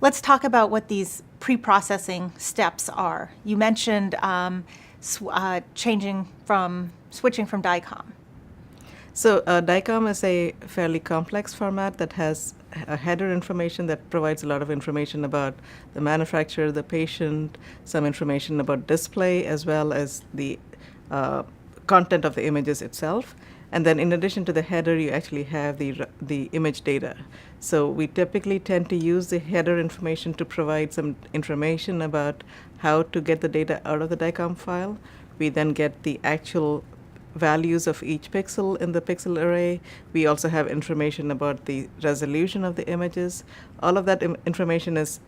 Let's talk about what these pre-processing steps are. You mentioned switching from DICOM. So DICOM is a fairly complex format that has a header information that provides a lot of information about the manufacturer, the patient, some information about display, as well as the content of the images itself. And then in addition to the header, you actually have the image data. So we typically tend to use the header information to provide some information about how to get the data out of the DICOM file. We then get the actual values of each pixel in the pixel array. We also have information about the resolution of the images. All of that information is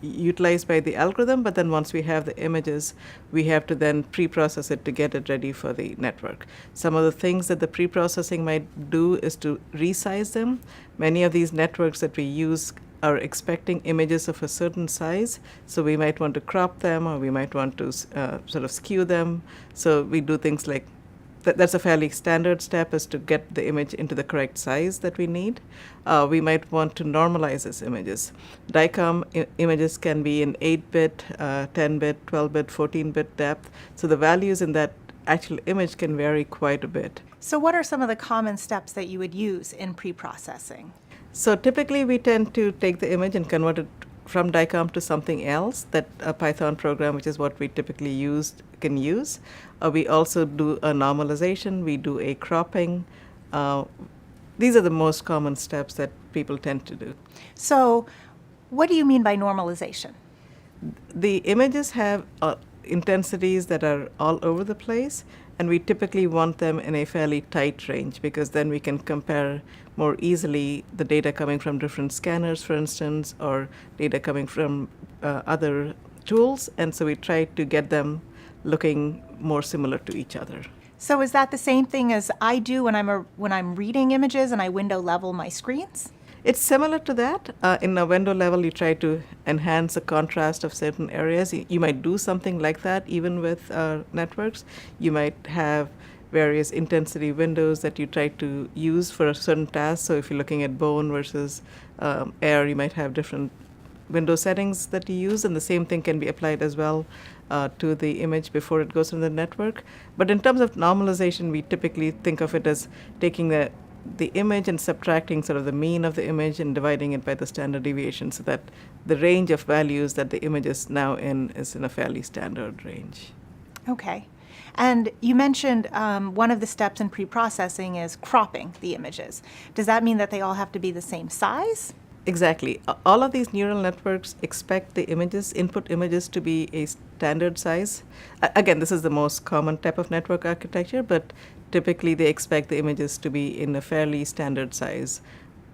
utilized by the algorithm, but then once we have the images, we have to then pre-process it to get it ready for the network. Some of the things that the pre-processing might do is to resize them. Many of these networks that we use are expecting images of a certain size, so we might want to crop them, or we might want to sort of skew them. So we do things like that's a fairly standard step, is to get the image into the correct size that we need. We might want to normalize these images. DICOM images can be in 8-bit, 10-bit, 12-bit, 14-bit depth, so the values in that actual image can vary quite a bit. So what are some of the common steps that you would use in pre-processing? So typically we tend to take the image and convert it from DICOM to something else that a Python program, which is what we typically can use. We also do a normalization, we do a cropping. These are the most common steps that people tend to do. So what do you mean by normalization? The images have intensities that are all over the place, and we typically want them in a fairly tight range, because then we can compare more easily the data coming from different scanners, for instance, or data coming from other tools, and so we try to get them looking more similar to each other. So is that the same thing as I do when I'm reading images and I window level my screens? It's similar to that. In a window level, you try to enhance the contrast of certain areas. You might do something like that even with networks. You might have various intensity windows that you try to use for a certain task. So if you're looking at bone versus air, you might have different window settings that you use, and the same thing can be applied as well to the image before it goes into the network. But in terms of normalization, we typically think of it as taking the image and subtracting sort of the mean of the image and dividing it by the standard deviation, so that the range of values that the image is now in is in a fairly standard range. Okay. And you mentioned one of the steps in pre-processing is cropping the images. Does that mean that they all have to be the same size? Exactly. All of these neural networks expect the input images to be a standard size. Again, this is the most common type of network architecture, but typically they expect the images to be in a fairly standard size.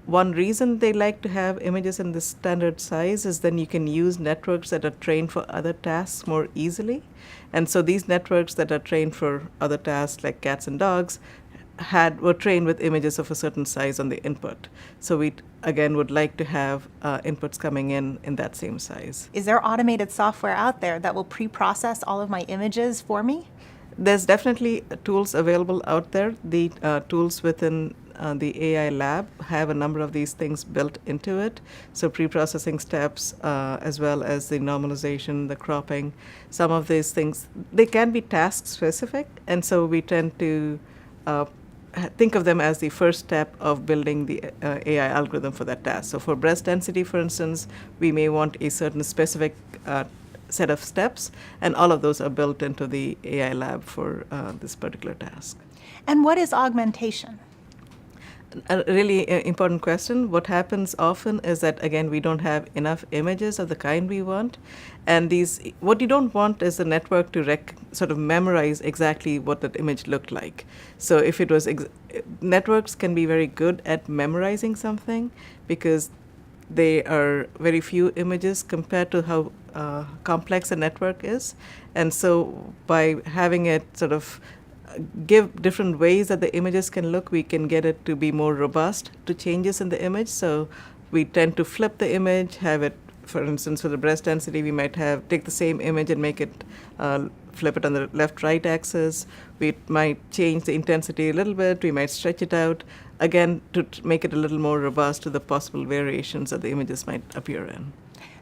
One reason they like to have images in this standard size is then you can use networks that are trained for other tasks more easily. And so these networks that are trained for other tasks like cats and dogs were trained with images of a certain size on the input. So we, again, would like to have inputs coming in that same size. Is there automated software out there that will pre-process all of my images for me? There's definitely tools available out there. The tools within the AI-LAB have a number of these things built into it. So pre-processing steps, as well as the normalization, the cropping, some of these things, they can be task specific. And so we tend to think of them as the first step of building the AI algorithm for that task. So for breast density, for instance, we may want a certain specific set of steps, and all of those are built into the AI-LAB for this particular task. And what is augmentation? A really important question. What happens often is that, again, we don't have enough images of the kind we want. And what you don't want is the network to sort of memorize exactly what that image looked like. So if it was, networks can be very good at memorizing something because they are very few images compared to how complex a network is. And so by having it sort of give different ways that the images can look, we can get it to be more robust to changes in the image. So we tend to flip the image, have it for instance, for the breast density, we might take the same image and make it flip it on the left-right axis. We might change the intensity a little bit. We might stretch it out, again, to make it a little more robust to the possible variations that the images might appear in.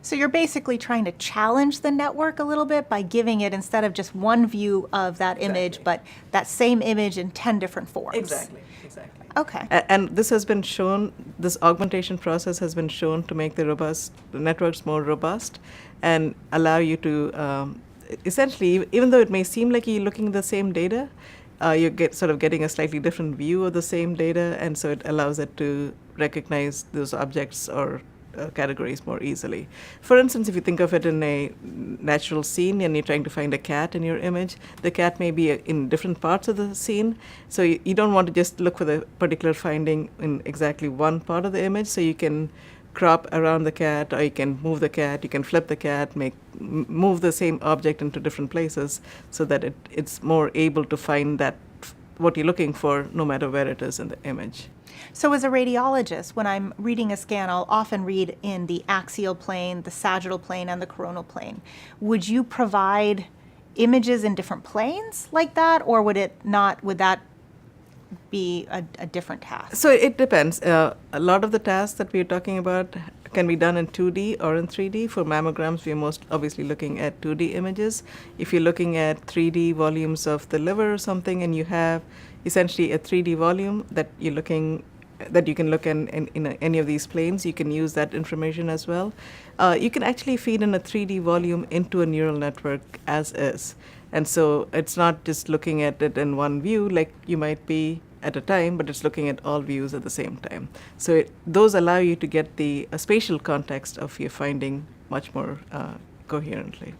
So you're basically trying to challenge the network a little bit by giving it, instead of just one view of that image, but that same image in 10 different forms. Exactly. Okay. And this has been shown, this augmentation process has been shown to make the networks more robust and allow you to essentially, even though it may seem like you're looking at the same data, you're getting a slightly different view of the same data, and so it allows it to recognize those objects or categories more easily. For instance, if you think of it in a natural scene and you're trying to find a cat in your image, the cat may be in different parts of the scene, so you don't want to just look for the particular finding in exactly one part of the image, so you can crop around the cat, or you can move the cat, you can flip the cat, move the same object into different places so that it's more able to find what you're looking for no matter where it is in the image. So as a radiologist, when I'm reading a scan, I'll often read in the axial plane, the sagittal plane, and the coronal plane. Would you provide images in different planes like that, or would that be a different task? So it depends. A lot of the tasks that we're talking about can be done in 2D or in 3D. For mammograms, we're most obviously looking at 2D images. If you're looking at 3D volumes of the liver or something, and you have essentially a 3D volume that you can look in any of these planes, you can use that information as well. You can actually feed in a 3D volume into a neural network as is. And so it's not just looking at it in one view like you might be at a time, but it's looking at all views at the same time. So those allow you to get the spatial context of your finding much more coherently.